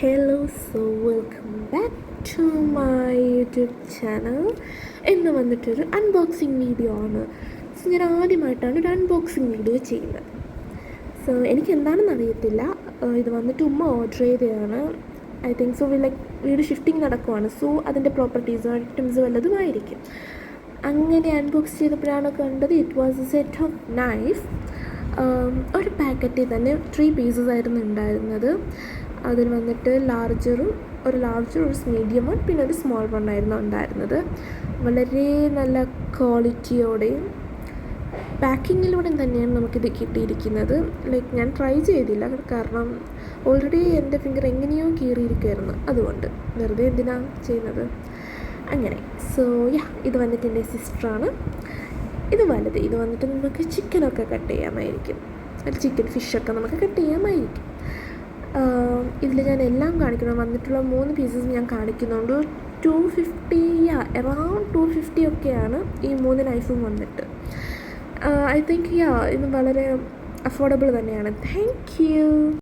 Hello, so welcome back to my YouTube channel. ഇന്ന് വന്നിട്ടൊരു unboxing video ആണ്. So ഞാൻ ആദ്യമായിട്ടാണ് ഒരു അൺബോക്സിങ് വീഡിയോ ചെയ്യുന്നത്. സോ എനിക്ക് എന്താണെന്ന് അറിയത്തില്ല. ഇത് വന്നിട്ട് ഉമ്മ ഓർഡർ ചെയ്തതാണ്. I think so. വീട് ഷിഫ്റ്റിംഗ് നടക്കുവാണ്. സോ അതിൻ്റെ പ്രോപ്പർട്ടീസും ഐറ്റംസും വല്ലതുമായിരിക്കും. അങ്ങനെ അൺബോക്സ് ചെയ്തപ്പോഴാണ് കണ്ടത് it was A set of knife. ഒരു പാക്കറ്റിൽ തന്നെ 3 പീസസ് ആയിരുന്നു ഉണ്ടായിരുന്നത്. അതിൽ വന്നിട്ട് ഒരു മീഡിയം വൺ, പിന്നെ ഒരു സ്മോൾ വൺ ആയിരുന്നു ഉണ്ടായിരുന്നത്. വളരെ നല്ല ക്വാളിറ്റിയോടെയും പാക്കിങ്ങിലൂടെ തന്നെയാണ് നമുക്കിത് കിട്ടിയിരിക്കുന്നത്. ഞാൻ ട്രൈ ചെയ്തില്ല, കാരണം ഓൾറെഡി എൻ്റെ ഫിംഗർ എങ്ങനെയോ കീറിയിരിക്കുമായിരുന്നു. അതുകൊണ്ട് വെറുതെ എന്തിനാ ചെയ്യുന്നത്. അങ്ങനെ സോ ഇത് വന്നിട്ട് എൻ്റെ സിസ്റ്ററാണ്. ഇത് വന്നിട്ട് നമുക്ക് ചിക്കനൊക്കെ കട്ട് ചെയ്യാമായിരിക്കും. ഫിഷൊക്കെ നമുക്ക് കട്ട് ചെയ്യാമായിരിക്കും. ഇതിൽ ഞാൻ എല്ലാം കാണിക്കണം. വന്നിട്ടുള്ള 3 പീസസ് ഞാൻ കാണിക്കുന്നുണ്ട്. 250, അറൗണ്ട് 250 ഒക്കെയാണ് ഈ 3 നൈഫും വന്നിട്ട്. ഐ തിങ്ക് ഇത് വളരെ അഫോർഡബിൾ തന്നെയാണ്. Thank you.